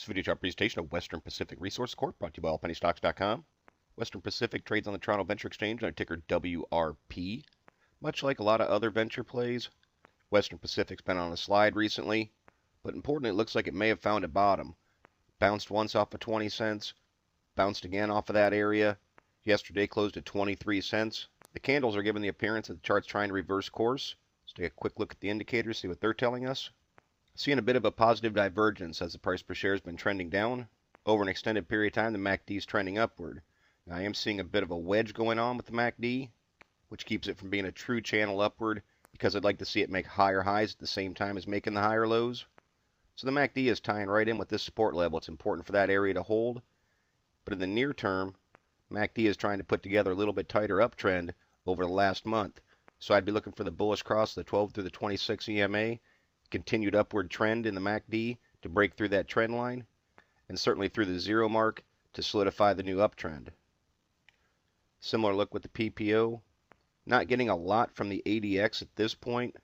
This video chart presentation of Western Pacific Resources Corp. brought to you by allpennystocks.com. Western Pacific trades on the Toronto Venture Exchange under ticker WRP. Much like a lot of other venture plays, Western Pacific's been on a slide recently, but importantly, it looks like it may have found a bottom. Bounced once off of 20 cents, bounced again off of that area. Yesterday closed at 23 cents. The candles are giving the appearance that the chart's trying to reverse course. Let's take a quick look at the indicators, see what they're telling us. Seeing a bit of a positive divergence as the price per share has been trending down. Over an extended period of time, the MACD is trending upward. Now, I am seeing a bit of a wedge going on with the MACD, which keeps it from being a true channel upward because I'd like to see it make higher highs at the same time as making the higher lows. So the MACD is tying right in with this support level. It's important for that area to hold. But in the near term, MACD is trying to put together a little bit tighter uptrend over the last month. So I'd be looking for the bullish cross of the 12 through the 26 EMA, continued upward trend in the MACD to break through that trend line, and certainly through the zero mark to solidify the new uptrend. Similar look with the PPO. Not getting a lot from the ADX at this point.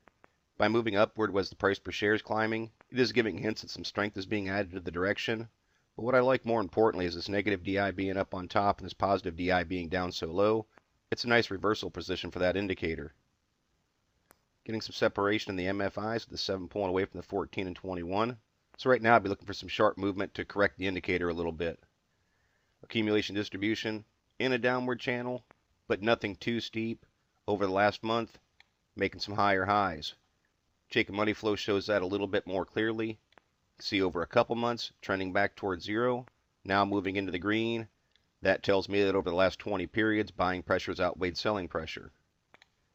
By moving upward as the price per share is climbing, it is giving hints that some strength is being added to the direction. But what I like more importantly is this negative DI being up on top and this positive DI being down so low. It's a nice reversal position for that indicator. Getting some separation in the MFIs with the 7 pulling away from the 14 and 21. So right now I'd be looking for some sharp movement to correct the indicator a little bit. Accumulation distribution in a downward channel, but nothing too steep over the last month, making some higher highs. Jacob money flow shows that a little bit more clearly. See over a couple months trending back towards zero, now moving into the green. That tells me that over the last 20 periods, buying pressure has outweighed selling pressure.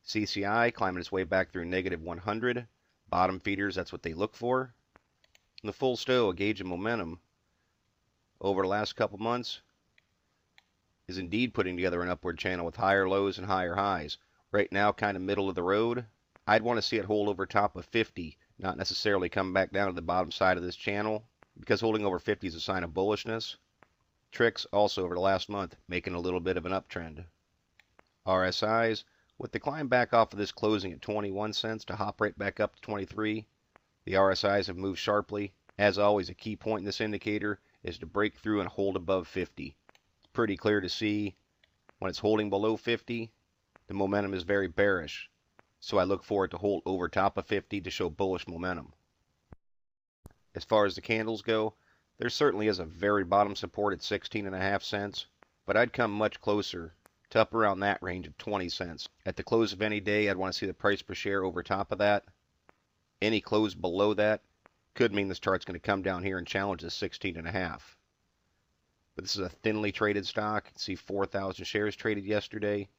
CCI climbing its way back through negative 100. Bottom feeders, that's what they look for. And the full stow, a gauge of momentum, over the last couple months, is indeed putting together an upward channel with higher lows and higher highs. Right now, kind of middle of the road. I'd want to see it hold over top of 50, not necessarily come back down to the bottom side of this channel, because holding over 50 is a sign of bullishness. Tricks also over the last month, making a little bit of an uptrend. RSIs, with the climb back off of this closing at 21 cents to hop right back up to 23, the RSIs have moved sharply. As always, a key point in this indicator is to break through and hold above 50. It's pretty clear to see when it's holding below 50, the momentum is very bearish. So I look for it to hold over top of 50 to show bullish momentum. As far as the candles go, there certainly is a very bottom support at 16.5 cents, but I'd come much closer to up around that range of 20 cents. At the close of any day, I'd want to see the price per share over top of that. Any close below that could mean this chart's going to come down here and challenge the 16.5. But this is a thinly traded stock. You can see 4,000 shares traded yesterday.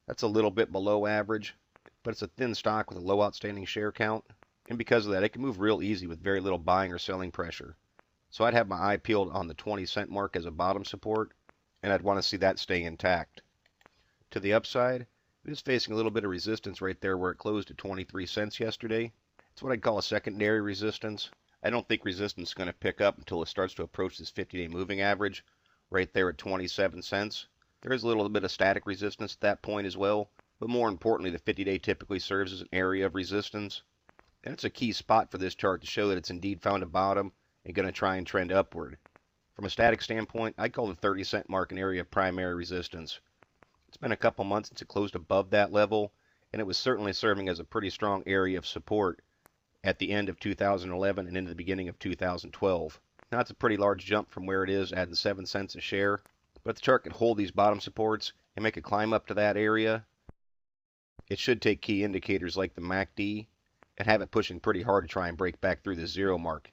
That's a little bit below average, but it's a thin stock with a low outstanding share count. And because of that, it can move real easy with very little buying or selling pressure. So I'd have my eye peeled on the 20 cent mark as a bottom support, and I'd want to see that stay intact. To the upside, it is facing a little bit of resistance right there where it closed at 23 cents yesterday. It's what I'd call a secondary resistance. I don't think resistance is going to pick up until it starts to approach this 50-day moving average right there at 27 cents. There is a little bit of static resistance at that point as well, but more importantly, the 50-day typically serves as an area of resistance. And it's a key spot for this chart to show that it's indeed found a bottom and going to try and trend upward. From a static standpoint, I'd call the 30 cent mark an area of primary resistance. It's been a couple months since it closed above that level, and it was certainly serving as a pretty strong area of support at the end of 2011 and into the beginning of 2012. Now it's a pretty large jump from where it is, adding 7 cents a share, but if the chart can hold these bottom supports and make a climb up to that area, it should take key indicators like the MACD and have it pushing pretty hard to try and break back through the zero mark.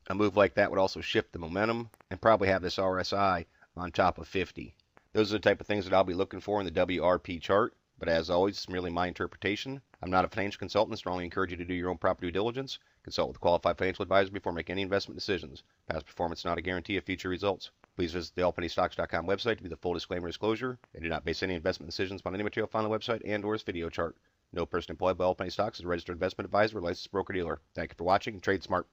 A move like that would also shift the momentum and probably have this RSI on top of 50. Those are the type of things that I'll be looking for in the WRP chart, but as always, it's merely my interpretation. I'm not a financial consultant and strongly encourage you to do your own proper due diligence. Consult with a qualified financial advisor before making any investment decisions. Past performance is not a guarantee of future results. Please visit the allpennystocks.com website to view the full disclaimer disclosure. And do not base any investment decisions upon any material found on the website and or this video chart. No person employed by All Penny Stocks is a registered investment advisor or licensed broker-dealer. Thank you for watching and trade smart.